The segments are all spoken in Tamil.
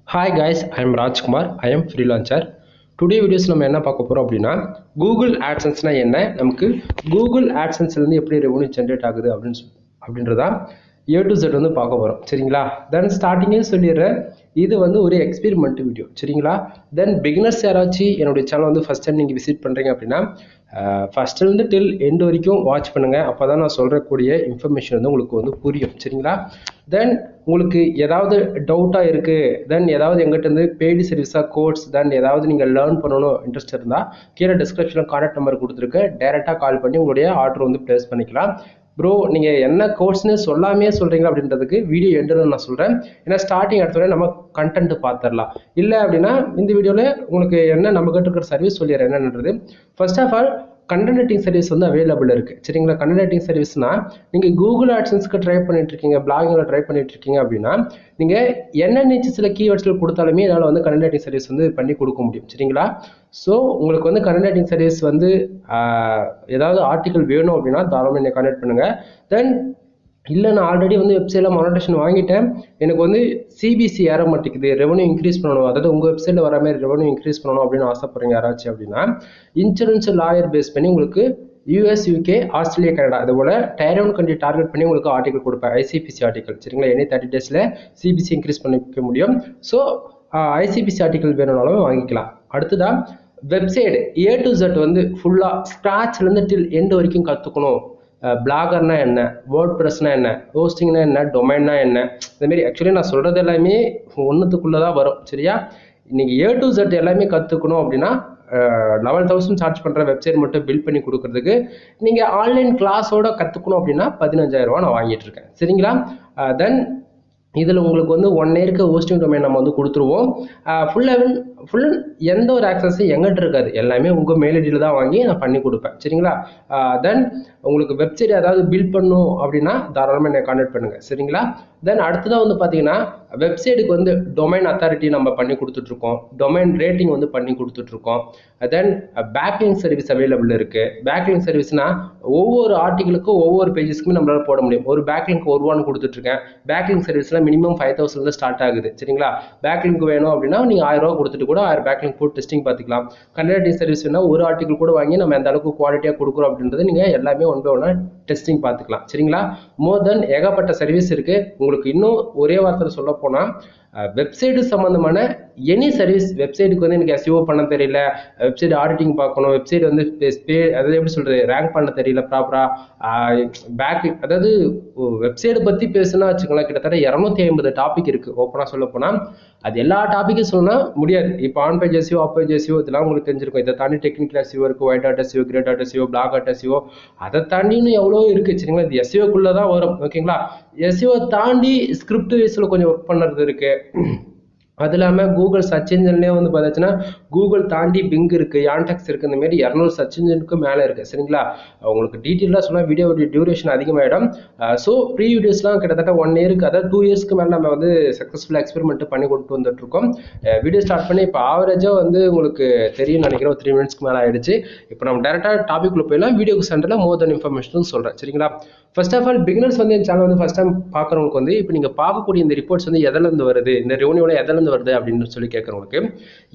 Hi guys, I am Rajkumar. I am freelancer. Today videos நம்ம என்ன பார்க்க போறோம் அப்படின்னா Google AdSense என்ன நமக்கு Google AdSense ல இருந்து எப்படி ரெவென்யூ ஜெனரேட் ஆகுது அப்படின்றதா A to Z வந்து பார்க்க போறோம் சரிங்களா. தென் ஸ்டார்டிங்கே சொல்லிடுறேன், இது வந்து ஒரு எக்ஸ்பெரிமெண்ட் வீடியோ சரிங்களா. தென் பிகினர்ஸ் யாராச்சும் என்னுடைய சேனல் வந்து ஃபர்ஸ்ட் டைம் நீங்கள் விசிட் பண்ணுறீங்க அப்படின்னா ஃபர்ஸ்ட்லேருந்து டில் எண்ட் வரைக்கும் வாட்ச் பண்ணுங்கள். அப்போ தான் நான் சொல்கிறக்கூடிய இன்ஃபர்மேஷன் வந்து உங்களுக்கு வந்து புரியும் சரிங்களா. தென் உங்களுக்கு ஏதாவது டவுட்டாக இருக்குது, தென் ஏதாவது எங்கிட்ட பெய்டு சர்வீஸாக கோர்ஸ், தென் ஏதாவது நீங்கள் லேர்ன் பண்ணணும் இன்ட்ரெஸ்ட் இருந்தால் கீழே டிஸ்கிரிப்ஷனில் கான்டாக்ட் நம்பர் கொடுத்துருக்கேன், டைரெக்டாக கால் பண்ணி உங்களுடைய ஆர்டர் வந்து ப்ளேஸ் பண்ணிக்கலாம். ப்ரோ நீங்கள் என்ன கோர்ஸ்னு சொல்லாமே சொல்கிறீங்க அப்படின்றதுக்கு வீடியோ எண்டில் நான் சொல்கிறேன். ஏன்னா ஸ்டார்டிங் எடுத்தோடனே நம்ம கண்டென்ட் பார்த்துடலாம். இல்லை அப்படின்னா இந்த வீடியோவில் உங்களுக்கு என்ன நம்ம கிட்ட இருக்கிற சர்வீஸ் சொல்லிடுறேன் என்னன்றது. First of all content writing service வந்து அவைலபிள் இருக்குது சரிங்களா. கண்டென்ட் ரைட்டிங் சர்வீஸ்னால் நீங்கள் கூகுள் ஆட்சன்ஸ்க்கு ட்ரை பண்ணிட்டு இருக்கீங்க, பிளாகிங்கில் ட்ரை பண்ணிட்டு இருக்கீங்க அப்படின்னா நீங்கள் என்ன சில கீவேர்ட்ஸில் கொடுத்தாலுமே என்னால் வந்து கண்டென்ட் ரைட்டிங் சர்வீஸ் வந்து பண்ணி கொடுக்க முடியும் சரிங்களா. ஸோ உங்களுக்கு வந்து கண்டென்ட் ரைட்டிங் சர்வீஸ் வந்து ஏதாவது ஆர்டிக்கல் வேணும் அப்படின்னா தாராளமாக என்னை கான்டாக்ட் பண்ணுங்கள். தென் இல்லை நான் ஆல்ரெடி வந்து வெப்சைட்டில் மானிட்டேஷன் வாங்கிட்டேன், எனக்கு வந்து சிபிசி ஏற மாட்டேங்குது, ரெவன்யூ இன்க்ரீஸ் பண்ணணும், அதாவது உங்கள் வெப்சைட்டில் வர மாதிரி ரெவன்யூ இன்க்ரீஸ் பண்ணணும் அப்படின்னு ஆசைப்படுறீங்க யாராச்சும் அப்படின்னா இன்சூரன்ஸ் லாயர் பேஸ் பண்ணி உங்களுக்கு US, UK, ஆஸ்திரேலியா, கனடா இது போல் டயர் 1 கண்ட்ரி டார்கெட் பண்ணி உங்களுக்கு ஆர்டிகல் கொடுப்பேன், ICPC ஆர்டிகல் சரிங்களா. எனி 30 டேஸில் சிபிசி இன்க்ரீஸ் பண்ணிக்க முடியும். ஸோ ICPC ஆர்டிகல் வேணும்னாலும் வாங்கிக்கலாம். அடுத்ததான் வெப்சைட் A to Z வந்து ஃபுல்லாக ஸ்க்ராட்ச்லேருந்து டில் எண்ட் வரைக்கும் கற்றுக்கணும். பிளாகர்னா என்ன, வேர்ட் ப்ரெஸ்னா என்ன, ஹோஸ்டிங்னா என்ன, டொமைன்னா என்ன, இந்தமாரி ஆக்சுவலி நான் சொல்கிறது எல்லாமே ஒன்றுத்துக்குள்ளே தான் வரும் சரியா. நீங்கள் A to Z எல்லாமே கற்றுக்கணும் அப்படின்னா 11,000 சார்ஜ் பண்ணுற வெப்சைட் மட்டும் பில்ட் பண்ணி கொடுக்குறதுக்கு நீங்கள் ஆன்லைன் கிளாஸோட கற்றுக்கணும் அப்படின்னா 15,000 ரூபா நான் வாங்கிட்டு இருக்கேன் சரிங்களா. தென் இதில் உங்களுக்கு வந்து 1 இயருக்கு ஹோஸ்டிங் டொமைன் நம்ம வந்து கொடுத்துருவோம். ஃபுல் எந்த ஒரு ஆக்சஸும் எங்கிட்ட இருக்காது, எல்லாமே உங்கள் மெயில் ஐடியில் தான் வாங்கி நான் பண்ணி கொடுப்பேன் சரிங்களா. தென் உங்களுக்கு வெப்சைட் ஏதாவது பில்ட் பண்ணணும் அப்படின்னா தாராளமாக என்னை கான்டாக்ட் பண்ணுங்கள் சரிங்களா. தென் அடுத்ததாக வந்து பார்த்தீங்கன்னா வெப்சைட்டுக்கு வந்து டொமைன் அத்தாரிட்டி நம்ம பண்ணி கொடுத்துட்ருக்கோம், டொமைன் ரேட்டிங் வந்து பண்ணி கொடுத்துட்ருக்கோம். தென் பேக்லிங்க் சர்வீஸ் அவைலபிள் இருக்குது. பேக்லிங்க் சர்வீஸ்னால் ஒவ்வொரு ஆர்டிகளுக்கும் ஒவ்வொரு பேஜஸ்க்குமே நம்மளால் போட முடியும். ஒரு பேக்லிங்க் ஒரு ரூபான்னு கொடுத்துட்ருக்கேன். பேக்லிங்க் சர்வீஸில் மினிமம் 5,000 ஸ்டார்ட் ஆகுது சரிங்களா. பேக்லிங்க் வேணும் அப்படின்னா நீங்கள் 1000 ரூபா கொடுத்துட்டு கூட 1000 பேக்லிங்க் போட்டு டெஸ்டிங் பார்த்துக்கலாம். கண்டென்ட் ரைட்டிங் சர்வீஸ் வேணால் ஒரு ஆர்டிகல் கூட வாங்கி நம்ம எந்த அளவுக்கு குவாலிட்டியாக கொடுக்குறோம் அப்படின்றது நீங்கள் எல்லாமே ஒன் பை ஒன்னா டெஸ்டிங் பார்த்துக்கலாம் சரிங்களா. மோர் தென் ஏகப்பட்ட சர்வீஸ் இருக்குது. உங்களுக்கு இன்னும் ஒரே வார்த்தையில் சொல்ல போனால் வெப்சைட்டு சம்மந்தமான எனி சர்வீஸ், வெப்சைட்டுக்கு வந்து எனக்கு SEO பண்ண தெரியல, வெப்சைட் ஆடிட்டிங் பார்க்கணும், வெப்சைட் வந்து அதாவது எப்படி சொல்கிறது ரேங்க் பண்ண தெரியல ப்ராப்பராக, பேக் அதாவது வெப்சைட்டை பற்றி பேசுனா வச்சுக்கலாம் கிட்டத்தட்ட 250 டாபிக் இருக்குது. ஓப்பனாக சொல்ல போனால் அது எல்லா டாப்பிக்கும் சொன்னால் முடியாது. இப்போ on page SEO, off page SEO இதெல்லாம் உங்களுக்கு தெரிஞ்சிருக்கும். இதை தாண்டி டெக்னிக்கல் SEO இருக்குது, white hat SEO, grey hat SEO, black hat SEO, அதை தாண்டி இன்னும் எவ்வளோ இருக்குது சரிங்களா. இது SEOக்குள்ளே தான் வரும் ஓகேங்களா. SEO தாண்டி ஸ்கிரிப்ட் வைஸில் கொஞ்சம் ஒர்க் பண்ணுறது இருக்குது. அது இல்லாமல் கூகுள் சர்ச் இன்ஜின்லேயே வந்து பார்த்தாச்சுன்னா கூகுள் தாண்டி பிங் இருக்குது, யான்டெக்ஸ் இருக்குது, இந்தமாரி 200 சர்ச் இன்ஜினுக்கு மேலே இருக்குது சரிங்களா. உங்களுக்கு டீட்டெயிலாக சொன்னால் வீடியோடைய டியூரேஷன் அதிகமாகிடும். ஸோ ப்ரீ வீடியோஸ்லாம் கிட்டத்தட்ட 1 இயருக்கு, அதாவது 2 இயர்ஸ்க்கு மேலே நம்ம வந்து சக்ஸஸ்ஃபுல்லாக எக்ஸ்பெரிமெண்ட் பண்ணி கொண்டு வந்துட்டுருக்கோம். வீடியோ ஸ்டார்ட் பண்ணி இப்போ ஆவரேஜாக வந்து உங்களுக்கு தெரியும் நினைக்கிறேன், ஒரு 3 மினிட்ஸ்க்கு மேலே ஆகிடுச்சு. இப்போ நம்ம டேரெக்டாக டாபிக்குள்ளே போயிடலாம். வீடியோக்கு சென்டரில் மோர் தென் இன்ஃபர்மேஷன் சொல்கிறேன் சரிங்களா. ஃபர்ஸ்ட் ஆஃப் ஆல் பிகினர்ஸ் வந்து என் சேனல் வந்து ஃபர்ஸ்ட் டைம் பார்க்குறவங்களுக்கு வந்து இப்போ நீங்கள் பார்க்கக்கூடிய இந்த ரிப்போர்ட்ஸ் வந்து எதிலேருந்து வருது, இந்த ரெவன்யூவில் எதிலேருந்து வருது அப்படின்னு சொல்லி கேட்குறவங்களுக்கு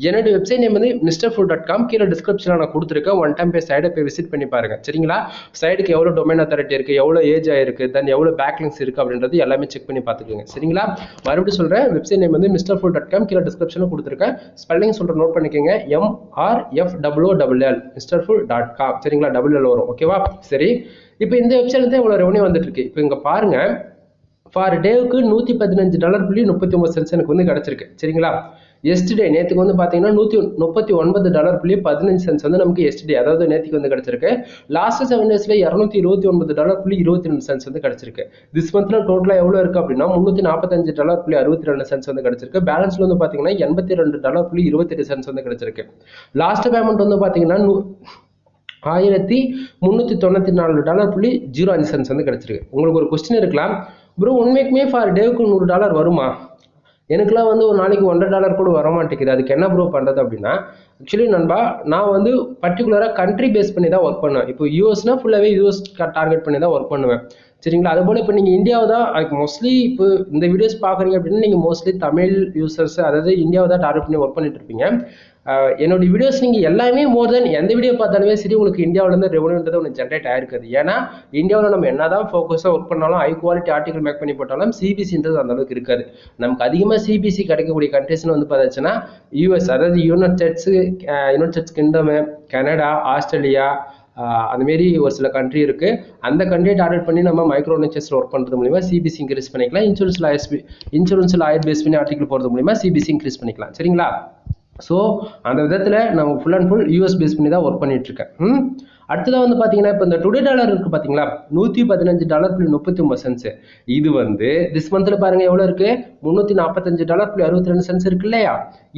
என்னுடைய வெப்சைட் நேம் வந்து MrFood.com, கீழே டிஸ்கிரிப்ஷனில் நான் கொடுத்துருக்கேன். ஒன் டைம் போய் சைடை போய் விசிட் பண்ணி பாருங்க சரிங்களா. சைடுக்கு எவ்வளோ டொமைன் அத்தாரிட்டி இருக்குது, எவ்வளோ ஏஜ் ஆயிருக்கு, தென் எவ்வளோ பேக்லிங்ஸ் இருக்குது அப்படின்றது எல்லாமே செக் பண்ணி பார்த்துக்கோங்க சரிங்களா. மறுபடியும் சொல்கிறேன், வெப்சைட் நேம் வந்து MrFood.com, கீழே டிஸ்கிரிப்ஷனில் கொடுத்துருக்கேன். ஸ்பெல்லிங் சொல்கிற நோட் பண்ணிக்கோங்க, MRFOOLL MrFood.com சரிங்களா. WL வரும் ஓகேவா. சரி, இப்போ இந்த வெப்சைட்ல தான் இவ்வளோ ரெவன்யூ வந்துட்டு இருக்கு. இப்போ இங்கே பாருங்க, ஃபார் டேவுக்கு $115.39 எனக்கு வந்து கிடச்சிருக்கு சரிங்களா. எஸ்டே நேற்றுக்கு வந்து பார்த்தீங்கன்னா $139.15 வந்து நமக்கு எஸ்டே, அதாவது நேற்றுக்கு வந்து கிடச்சிருக்கு. லாஸ்ட் 7 டேஸில் $229.22 வந்து கிடச்சிருக்கு. திஸ் மந்த்ல டோட்டலாக எவ்வளோ இருக்குது அப்படின்னா $345.62 வந்து கிடச்சிருக்கு. பேலன்ஸ்ல வந்து பார்த்தீங்கன்னா $82.28 வந்து கிடச்சிருக்கு. லாஸ்ட் பேமெண்ட் வந்து பார்த்தீங்கன்னா $1,394.05 வந்து கிடைச்சிருக்கு. உங்களுக்கு ஒரு கொஸ்டின் இருக்கலாம், ப்ரோ உண்மைக்குமே ஃபார் டேவுக்கு $100 வருமா? எனக்குலாம் வந்து ஒரு நாளைக்கு $100 கூட வர மாட்டேங்குது, அதுக்கு என்ன ப்ரோ பண்ணுறது அப்படின்னா, ஆக்சுவலி நண்பா நான் வந்து பர்டிகுலராக கண்ட்ரி பேஸ் பண்ணி தான் ஒர்க் பண்ணுவேன். இப்போ யூஎஸ்னா ஃபுல்லாகவே யூஎஸ் டார்கெட் பண்ணி தான் ஒர்க் பண்ணுவேன். சரிங்களா. அதுபோல் இப்போ நீங்கள் இந்தியாவை தான் மோஸ்ட்லி இப்போ இந்த வீடியோஸ் பார்க்குறீங்க அப்படின்னா நீங்கள் மோஸ்ட்லி தமிழ் யூசர்ஸ், அதாவது இந்தியாவை தான் டார்கெட் பண்ணி ஒர்க் பண்ணிட்டு இருப்பீங்க. என்னோட வீடியோஸ் நீங்கள் எல்லாமே மோர் தென் எந்த வீடியோ பார்த்தாலுமே சரி உங்களுக்கு இந்தியாவிலேருந்து ரெவன்யூன்றது ஒன்று ஜென்ரேட் ஆயிருக்குது. ஏன்னா இந்தியாவில் நம்ம என்ன தான் ஃபோக்கஸாக ஒர்க் பண்ணாலும், ஹை குவாலிட்டி ஆர்டிகல் மேக் பண்ணி போட்டாலும் சிபிசின்றது அந்த அளவுக்கு இருக்காது. நமக்கு அதிகமாக சிபிசி கிடைக்கக்கூடிய கண்ட்ரிஸ்னு வந்து பார்த்தாச்சுன்னா யூஎஸ், அதாவது United states kingdom, Canada, Australia, அதுமாரி ஒரு சில கண்ட்ரி இருக்குது. அந்த கண்ட்ரியை டார்கெட் பண்ணி நம்ம மைக்ரோ நிச்சஸில் ஒர்க் பண்ணுறது மூலிமா சிபிசி இன்க்ரீஸ் பண்ணிக்கலாம். இன்சூரன்ஸில் ஆயர் பேஸ் பண்ணி ஆர்டிகல் போகிறது மூலிமா சிபிசி இன்க்ரீஸ் பண்ணிக்கலாம். சரிங்களா. ஸோ அந்த விதத்தில் நம்ம full and full US base பண்ணி தான் ஒர்க் பண்ணிட்டு இருக்கேன். அடுத்ததாக வந்து பார்த்தீங்கன்னா இப்போ இந்த டுடே டாலர் இருக்குது பார்த்தீங்களா, $115.39. இது வந்து திஸ் மந்தில் பாருங்கள் எவ்வளோ இருக்குது, $345.62 இருக்கு இல்லையா.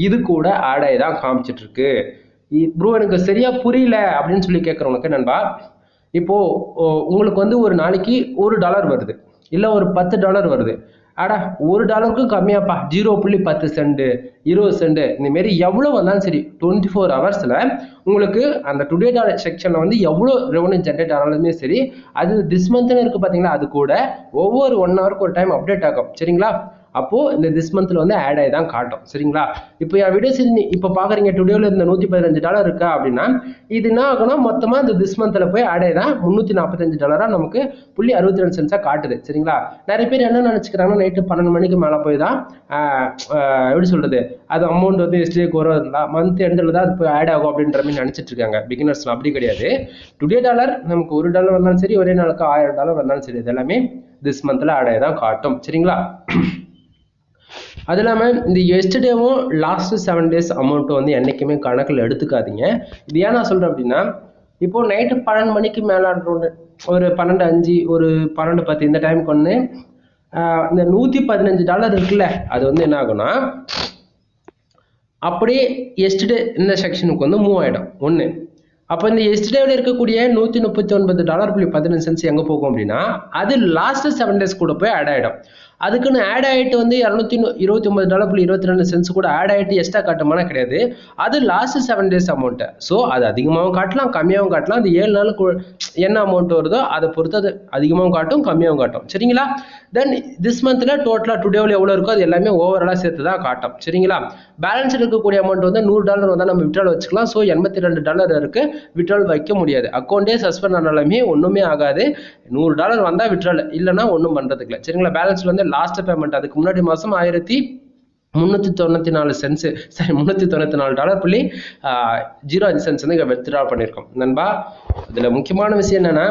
இது கூட ஆட் ஆகி தான் காமிச்சிட்டு இருக்கு. ப்ரோ எனக்கு சரியா புரியல அப்படின்னு சொல்லி கேட்குறவனுக்கு நண்பா, இப்போ உங்களுக்கு வந்து ஒரு நாளைக்கு $1 வருது, இல்லை ஒரு $10 வருது. ஆடா $1க்கும் கம்மியாப்பா, 0.10 சென்ட், 20 சென்ட், இந்தமாரி எவ்வளோ வந்தாலும் சரி 24 ஹவர்ஸில் உங்களுக்கு அந்த டுடே டாலர் செக்ஷனில் வந்து எவ்வளோ ரெவன்யூ ஜென்ரேட் ஆனாலுமே சரி, அது திஸ் மந்த்னு இருக்குது பார்த்தீங்களா, அது கூட ஒவ்வொரு 1 ஹவருக்கு ஒரு டைம் அப்டேட் ஆகும். சரிங்களா. அப்போது இந்த திஸ் மந்தில் வந்து ஆட் ஆகி தான் காட்டும். சரிங்களா. இப்போ என் வீடியோஸ் இப்போ பார்க்குறீங்க, டுடேவில் இந்த $115 இருக்கா அப்படின்னா இது என்ன ஆகுனா மொத்தமாக இந்த திஸ் மந்தில் போய் ஆட் ஆகி தான் $345 நமக்கு .62 காட்டுது. சரிங்களா. நிறைய பேர் என்ன நினச்சிக்கிறாங்கன்னா நைட்டு 12 மணிக்கு மேலே போய் தான் எப்படி சொல்கிறது, அது அமௌண்ட் வந்து எஸ்டிஏக்கு வரும், மந்த் எண்டில் தான் அது போய் ஆட் ஆகும் அப்படின்ற மாதிரி நினச்சிட்டு இருக்காங்க பிகினர்ஸ்லாம். அப்படி கிடையாது. டுடே டாலர் நமக்கு $1 வந்தாலும் சரி, ஒரே நாளுக்கு $1000 வந்தாலும் சரி, இது எல்லாமே திஸ் மந்தில் ஆட் ஆகி தான் காட்டும். சரிங்களா. அது இல்லாமல் இந்த எஸ்டர்டேவும் லாஸ்ட் 7 days அமௌண்ட்டு வந்து என்றைக்குமே கணக்கில் எடுத்துக்காதீங்க. இது ஏன் நான் சொல்கிறேன் அப்படின்னா, இப்போது நைட்டு 12 மணிக்கு மேலே ஒரு 12:05, ஒரு 12:10 இந்த டைமுக்கு ஒன்று இந்த $115 இருக்குல்ல, அது வந்து என்ன ஆகும்னா அப்படியே எஸ்டர்டே இந்த செக்ஷனுக்கு வந்து மூவ் ஆகிடும் ஒன்று. அப்போ இந்த எஸ்டர்டேவில் இருக்கக்கூடிய $139.15 எங்கே போகும் அப்படின்னா அது லாஸ்ட் 7 days கூட போய் ஆட் ஆகிடும். அதுக்குன்னு ஆட் ஆகிட்டு வந்து $229.22 கூட ஆட் ஆகிட்டு எக்ஸ்ட்ரா காட்டுமானா கிடையாது. அது லாஸ்ட் 7 days அமௌண்ட்டு. ஸோ அது அதிகமாகவும் காட்டலாம், கம்மியாகவும் காட்டலாம். அது 7 நாளுக்கு என்ன அமௌண்ட் வருதோ அதை பொறுத்து அது அதிகமாகவும் காட்டும், கம்மியாகவும் காட்டும். சரிங்களா. தென் திஸ் மந்தில் டோட்டலாக டுடேவில் எவ்வளோ இருக்கோ அது எல்லாமே ஓவராலாக சேர்த்து தான் காட்டும். சரிங்களா. பேலன்ஸ் இருக்கக்கூடிய அமௌண்ட் வந்து $100 வந்தால் நம்ம விட்ரால் வச்சுக்கலாம். ஸோ $82 இருக்குது, விட்ரால் வைக்க முடியாது. அக்கௌண்ட்டே சஸ்பெண்ட் ஆனாலுமே ஒன்றுமே ஆகாது. $100 வந்தால் விட்ரால், இல்லைன்னா ஒன்றும் பண்ணுறதுக்கு இல்லை. சரிங்களா. பேலன்ஸில் வந்து லாஸ்ட் பேமெண்ட் அதுக்கு முன்னாடி மாதம் $394.095 வந்து வித்ட்ரா பண்ணியிருக்கோம் நண்பா. இதில் முக்கியமான விஷயம் என்னென்னா,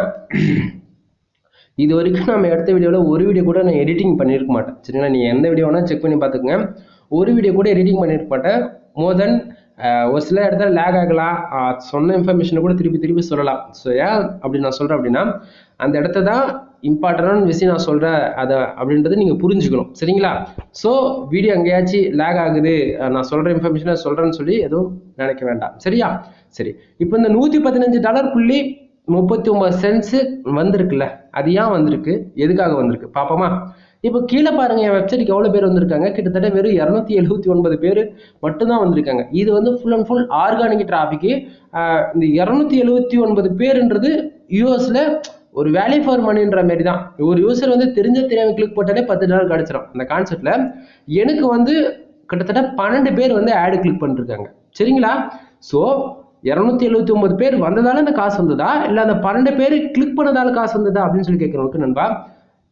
இது வரைக்கும் நம்ம எடுத்த வீடியோவில் ஒரு வீடியோ கூட நான் எடிட்டிங் பண்ணியிருக்க மாட்டேன். சரிங்களா. நீங்கள் எந்த வீடியோ வேணால் செக் பண்ணி பார்த்துக்குங்க. ஒரு வீடியோ கூட எடிட்டிங் பண்ணியிருக்க மாட்டேன். மோர் தென் ஒரு சில இடத்துல லேக் ஆகலாம், சொன்ன இன்ஃபர்மேஷனை கூட திருப்பி சொல்லலாம். ஸோ ஏன் அப்படி நான் சொல்கிறேன் அப்படின்னா, அந்த இடத்த தான் இம்பார்ட்டண்டான விஷயம் நான் சொல்கிறேன் அதை அப்படின்றத நீங்கள் புரிஞ்சுக்கணும். சரிங்களா. ஸோ வீடியோ எங்கேயாச்சும் லேக் ஆகுது, நான் சொல்கிற இன்ஃபர்மேஷனை சொல்கிறேன்னு சொல்லி எதுவும் நினைக்க வேண்டாம். சரியா. சரி. இப்போ இந்த $115.39 வந்திருக்குல்ல, அது ஏன் வந்திருக்கு, எதுக்காக வந்திருக்கு பார்ப்போமா. இப்போ கீழே பாருங்கள், என் வெப்சைட்டுக்கு எவ்வளோ பேர் வந்திருக்காங்க, கிட்டத்தட்ட வெறும் 279 பேர் மட்டும்தான் வந்திருக்காங்க. இது வந்து ஃபுல் அண்ட் ஃபுல் ஆர்கானிக் டிராஃபிக்கு. இந்த 279 பேருன்றது யூஎஸில் ஒரு வேல்யூ ஃபார் மணின்ற மாதிரி தான். ஒரு யூசர் வந்து தெரியாமல் கிளிக் போட்டாலே $10 கிடச்சிடும். அந்த கான்செப்டில் எனக்கு வந்து கிட்டத்தட்ட 12 பேர் வந்து ஆடு கிளிக் பண்ணிருக்காங்க. சரிங்களா. ஸோ 279 பேர் வந்ததால இந்த காசு வந்ததா, இல்லை அந்த 12 பேர் கிளிக் பண்ணதால காசு வந்ததா அப்படின்னு சொல்லி கேட்குறவங்களுக்கு நண்பா,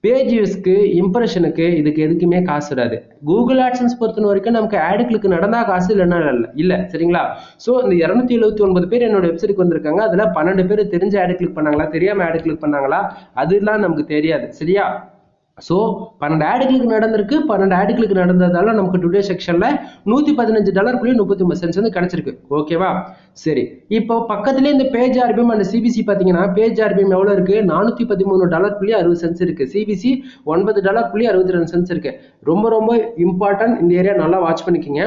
பேஜ் வியூஸ்க்கு, இம்ப்ரெஷனுக்கு, இதுக்கு எதுக்குமே காசு வராது. கூகுள் ஆட்சன்ஸ் பொறுத்த வரைக்கும் நமக்கு ஆடு கிளிக் நடந்தால் காசு, இல்லைன்னா இல்லை. சரிங்களா. ஸோ இந்த 279 பேர் என்னோட வெப்சைட்டுக்கு வந்திருக்காங்க. அதில் 12 பேர் தெரிஞ்ச ஆடு கிளிக் பண்ணாங்களா, தெரியாமல் ஆடு கிளிக் பண்ணாங்களா, அதெல்லாம் நமக்கு தெரியாது. சரியா. ஸோ 12 ஆடு கிளிக் நடந்திருக்கு. 12 ஆடு கிளிக் நடந்ததால நமக்கு டுடே செக்ஷனில் $115.39 வந்து கிடைச்சிருக்கு. ஓகேவா. சரி. இப்போ பக்கத்துலேயே இந்த பேஜ் ஆர்பிஎம் அண்ட் சிபிசி பார்த்தீங்கன்னா, பேஜ் ஆர்பிஎம் எவ்வளோ இருக்குது, $413.60 இருக்குது. சிபிசி $9.62 இருக்குது. ரொம்ப இம்பார்ட்டன்ட். இந்த ஏரியா நல்லா வாட்ச் பண்ணிக்கோங்க.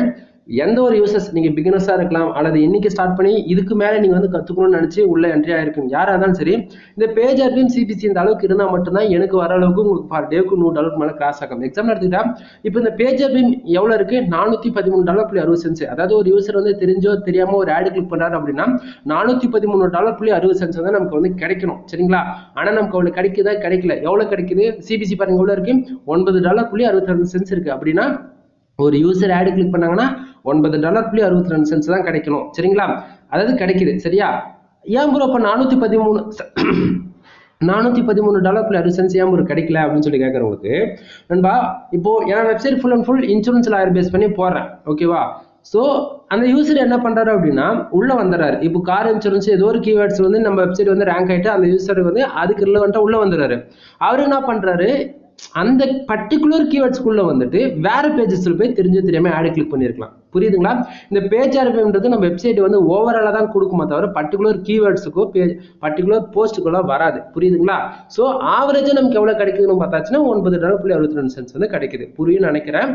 எந்த ஒரு யூசர்ஸ் நீங்கள் பிகினர்ஸாக இருக்கலாம் அல்லது இன்னைக்கு ஸ்டார்ட் பண்ணி இதுக்கு மேலே நீங்கள் வந்து கற்றுக்கணும்னு நினச்சி உள்ள என்ட்ரி ஆகிருக்குங்க யாராக இருந்தாலும் சரி, இந்த பேஜ் ஆர்பிஎம் சிபிசி இந்த அளவுக்கு இருந்தால் மட்டும்தான் எனக்கு வர அளவுக்கு உங்களுக்கு பர் டேக்கு $100 மேலே கிராஸ் ஆகும். எக்ஸாம்பிள் எடுத்துக்கிட்டா இப்போ இந்த பேஜ் ஆர்பிஎம் எவ்வளோ இருக்குது, $413.60. அதாவது ஒரு யூசர் வந்து தெரிஞ்சோ தெரியாமல் ஒரு ஆடு கிளிக் பண்ணுறாரு அப்படின்னா $413.60 தான் நமக்கு வந்து கிடைக்கணும். சரிங்களா? ஆனால் நமக்கு அவ்வளோ கிடைக்குதா, கிடைக்கல. எவ்வளோ கிடைக்குது, சிபிசி பாருங்க எவ்வளோ இருக்கு, $9.62 இருக்கு. அப்படின்னா ஒரு யூசர் ஆடு கிளிக் பண்ணாங்கன்னா $9.62 தான் கிடைக்கணும். சரிங்களா? அதாவது கிடைக்குது. சரியா? ஏன் ப்ரோ அப்போ $413.60 ஏன் ஒரு கிடைக்கல அப்படின்னு சொல்லி கேட்கறவங்களுக்கு நண்பா, இப்போ என் website full and full insurance lawyer base பண்ணி போடுறேன். ஓகேவா? ஸோ அந்த யூசர் என்ன பண்றாரு அப்படின்னா உள்ள வந்துடுறாரு. இப்போ கார் இன்சூரன்ஸ் ஏதோ ஒரு கீவேர்ட்ஸ் வந்து நம்ம வெப்சைட் வந்து ரேங்க் ஆகிட்டு அந்த யூசருக்கு வந்து அதுக்கு ரிலவெண்ட்டாக உள்ள வந்துடுறாரு. அவர் என்ன பண்றாரு, அந்த பர்டிகுலர் கீவேர்ட்ஸ்குள்ள வந்துட்டு வேற பேஜஸ்ல போய் தெரியாம ஆட் கிளிக் பண்ணிருக்கலாம். புரியுதுங்களா? இந்த பேஜ் ஆர்பிஎம்ன்றது நம்ம வெப்சைட் வந்து ஓவராலா தான் கொடுக்குமா தவிர பர்டிகுலர் கீவேர்ட்ஸுக்கோ பர்டிகுலர் போஸ்ட்டுக்குள்ள வராது. புரியுதுங்களா? ஸோ ஆவரேஜா நமக்கு எவ்வளவு கிடைக்குதுன்னு பார்த்தாச்சுன்னா $9.62 வந்து கிடைக்குது. புரியும்னு நினைக்கிறேன்.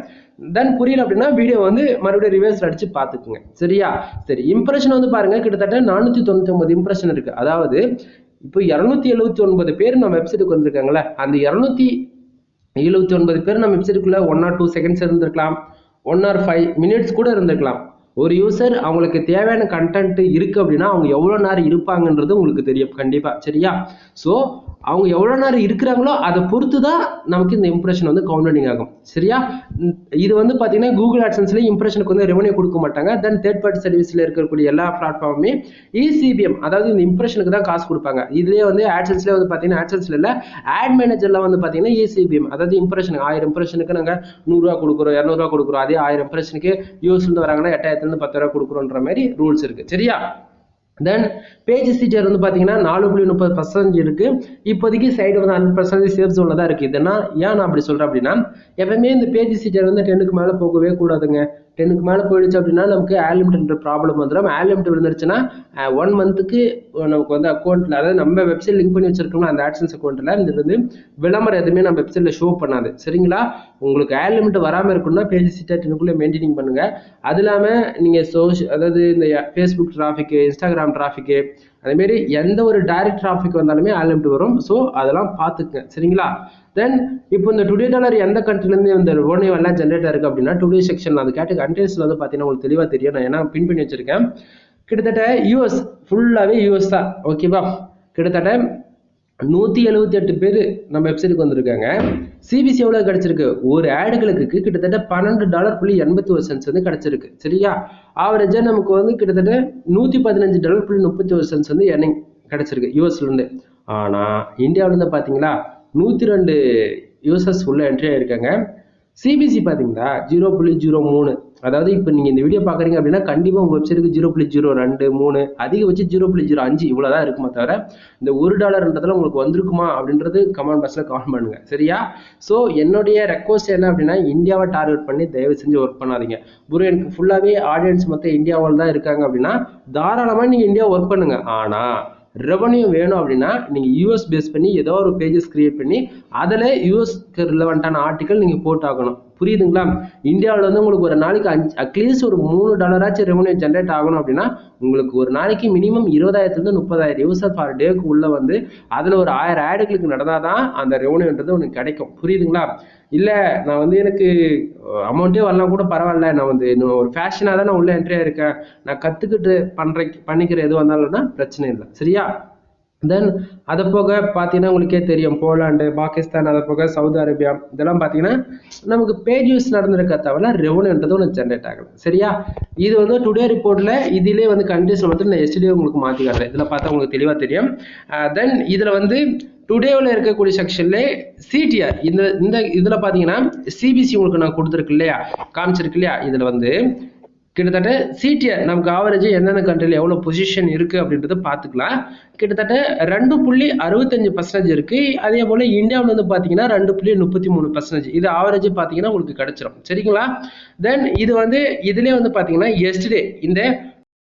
தென் புரியல அப்படின்னா வீடியோ வந்து மறுபடியும் ரிவர்ஸ் அடிச்சு பார்த்துக்குங்க. சரியா? சரி, இம்ப்ரெஷன் வந்து பாருங்க கிட்டத்தட்ட 499 இம்ப்ரெஷன் இருக்கு. அதாவது இப்போ 279 பேர் நம்ம வெப்சைட்டுக்கு வந்திருக்காங்களே, அந்த 279 பேர் நம்ம வெப்சைட்டுக்குள்ள 1 or 2 செகண்ட்ஸ் இருந்திருக்கலாம், 1 or 5 minutes கூட இருந்திருக்கலாம். ஒரு யூசர் அவங்களுக்கு தேவையான கண்டென்ட் இருக்கு அப்படின்னா அவங்க எவ்வளவு நேரம் இருப்பாங்கன்றது உங்களுக்கு தெரியும் கண்டிப்பா. சரியா? ஸோ அவங்க எவ்வளவு நேரம் இருக்கிறாங்களோ அதை பொறுத்து தான் நமக்கு இந்த இம்ப்ரெஷன் வந்து கவுண்டிங் ஆகும். சரியா? இது வந்து பாத்தீங்கன்னா கூகுள் ஆட்சன்ஸ்ல இம்ப்ரெஷனுக்கு வந்து ரெவன்யூ கொடுக்க மாட்டாங்க. தென் தேர்ட் பார்ட்டி சர்வீஸ்ல இருக்கக்கூடிய எல்லா பிளாட்ஃபார்முமே இசிபிஎம் அதாவது இந்த இம்ப்ரெஷனுக்கு தான் காசு கொடுப்பாங்க. இதுலயே வந்து ஆட்சன்ஸ்ல வந்து பாத்தீங்கன்னா ஆட்சன்ஸ்ல இல்ல ஆட் மேனேஜர்ல வந்து பாத்தீங்கன்னா இசிபிஎம் அதாவது இம்ப்ரெஷனுக்கு 1000 இம்ப்ரெஷனுக்கு நாங்க $100 கொடுக்குறோம், $200 கொடுக்குறோம். அதே 1000 இம்ப்ரெஷனுக்கு யூஎஸ்ல இருந்து வராங்கன்னா $8000 $10,000 கொடுக்குறோன்ற மாதிரி ரூல்ஸ் இருக்கு. சரியா? தென் பேஜ் சீட்டர் வந்து பார்த்தீங்கன்னா 4.30% இருக்கு. இப்போதைக்கு சைடு வந்து 100% சேஃப் ஜோன்ல தான் இருக்கு. இதனா ஏன் நான் அப்படி சொல்றேன் அப்படின்னா எப்பவுமே இந்த பேஜ் சீட்டர் வந்து 10க்கு மேலே போகவே கூடாதுங்க. 10க்கு மேலே போயிடுச்சு அப்படின்னா நமக்கு ஆலிமிட்ன்ற ப்ராப்ளம் வந்துடும். ஆலிமிட் விழுந்துருச்சுன்னா 1 மந்த்துக்கு நமக்கு வந்து அக்கௌண்ட்ல அதாவது நம்ம வெப்சைட் லிங்க் பண்ணி வச்சிருக்கோம்னா அந்த ஆட்சன்ஸ் அக்கௌண்ட்ல இந்த வந்து விளம்பரம் எதுவுமே நம்ம வெப்சைட்ல ஷோ பண்ணாது. சரிங்களா? உங்களுக்கு ஆலிமிட் வராமல் இருக்கணும்னா பேஜ் சீட்டர் 10க்குள்ளே மெயின்டைனிங் பண்ணுங்க. அது இல்லாமல் நீங்க அதாவது இந்த ஃபேஸ்புக் டிராஃபிக், இன்ஸ்டாகிராம் டிராஃபிக், அதேமாரி எந்த ஒரு டைரக்ட் டிராஃபிக் வந்தாலுமே ஆலிமிட் வரும். ஸோ அதெல்லாம் பார்த்துக்குங்க. சரிங்களா? தென் இப்போ இந்த டுடே டாலர் எந்த கண்ட்ரிலேருந்து இந்த ரெவன்யூ எல்லாம் ஜென்ரேட் ஆயிருக்கு அப்படின்னா டுடே செக்ஷன் அது கேட்டு கண்டென்ட்ஸ்ல வந்து பார்த்தீங்கன்னா உங்களுக்கு தெளிவாக தெரியும். நான் ஏன்னா பின் பண்ணி வச்சிருக்கேன். கிட்டத்தட்ட யூஎஸ் ஃபுல்லாகவே யூஎஸ் தான். ஓகேவா? கிட்டத்தட்ட 178 பேர் நம்ம வெப்சைட்டுக்கு வந்திருக்காங்க. சிபிசி எவ்வளவு கிடைச்சிருக்கு, ஒரு ஆடுகளுக்கு கிட்டத்தட்ட $12.81 வந்து கிடைச்சிருக்கு. சரியா? ஆவரேஜா நமக்கு வந்து கிட்டத்தட்ட $115.31 வந்து எர்னிங் கிடைச்சிருக்கு யூஎஸ்ல இருந்து. ஆனா இந்தியாவில இருந்து பாத்தீங்களா 102 யூசர்ஸ் உள்ள என்ட்ரி ஆயிருக்காங்க. சிபிசி பாத்தீங்களா 0.03. அதாவது இப்போ நீங்க இந்த வீடியோ பாக்குறீங்க அப்படின்னா கண்டிப்பா உங்க வெப்சைட்டுக்கு 0.023 அதிகபட்சம் 0.05 இவ்வளவுதான் இருக்குமா தவிர இந்த $1 உங்களுக்கு வந்திருக்குமா அப்படின்றது கமெண்ட் பாக்ஸ்ல கமெண்ட் பண்ணுங்க. சரியா? ஸோ என்னுடைய ரெக்வஸ்ட் என்ன அப்படின்னா இந்தியாவை டார்கெட் பண்ணி தயவு செஞ்சு ஒர்க் பண்ணாதீங்க. ப்ரோ எனக்கு ஃபுல்லாவே ஆடியன்ஸ் மொத்தம் இந்தியாவில் தான் இருக்காங்க அப்படின்னா தாராளமா நீங்க இந்தியா ஒர்க் பண்ணுங்க. ஆனா ரெவன்யூ வேணும் அப்படின்னா நீங்க யூஎஸ் பேஸ் பண்ணி ஏதோ ஒரு பேஜஸ் கிரியேட் பண்ணி அதில் யூஎஸ்க்கு ரிலவெண்டான ஆர்டிக்கல் நீங்க போட்டாகணும். புரியுதுங்களா? இந்தியாவில் வந்து உங்களுக்கு ஒரு நாளைக்கு அட்லீஸ்ட் ஒரு $3 ரெவன்யூ ஜென்ரேட் ஆகணும் அப்படின்னா உங்களுக்கு ஒரு நாளைக்கு மினிமம் 20,000 to 30,000 யூசர் பர் டேக்கு உள்ள வந்து அதில் ஒரு 1000 ஆடுகளுக்கு நடந்தாதான் அந்த ரெவன்யூன்றது உனக்கு கிடைக்கும். புரியுதுங்களா? இல்லை நான் வந்து எனக்கு அமௌண்ட்டே வரலாம் கூட பரவாயில்ல, நான் வந்து இன்னும் ஒரு ஃபேஷனாக தான் நான் உள்ள என்ட்ரியாக இருக்கேன், நான் கற்றுக்கிட்டு பண்ணிக்கிற எது வந்தாலும்னா பிரச்சனை இல்லை. சரியா? தென் அதை போக பார்த்தீங்கன்னா உங்களுக்கே தெரியும் போலாண்டு, பாகிஸ்தான், அதை போக சவுதி அரேபியா இதெல்லாம் பார்த்தீங்கன்னா நமக்கு பேஜ் யூஸ் நடந்திருக்க தவிர ரெவன்யூன்றது ஒன்று ஜென்ரேட் ஆகலை. சரியா? இது வந்து டுடே ரிப்போர்ட்டில் இதிலே வந்து கண்டிஷன் வந்து நான் எஸ்டே உங்களுக்கு மாற்றி காட்டுறேன். இதில் பார்த்தா உங்களுக்கு தெளிவாக தெரியும். தென் இதில் வந்து டுடேவில் இருக்கக்கூடிய செக்ஷன்ல சிடிஆர் இந்த இதில் பார்த்தீங்கன்னா சிபிசி உங்களுக்கு நான் கொடுத்துருக்கு இல்லையா, காமிச்சிருக்கு இல்லையா, இதில் வந்து கிட்டத்தட்ட சிடிஆர் நமக்கு ஆவரேஜ் எந்தெந்த கண்ட்ரியில் எவ்வளோ பொசிஷன் இருக்குது அப்படின்றத பார்த்துக்கலாம். கிட்டத்தட்ட 2.65% இருக்குது. அதே போல் இந்தியாவில் வந்து பார்த்தீங்கன்னா 2.33%. இது ஆவரேஜ் பார்த்தீங்கன்னா உங்களுக்கு கிடைச்சிடும். சரிங்களா? தென் இது வந்து இதுலேயே வந்து பார்த்தீங்கன்னா எஸ்டே இந்த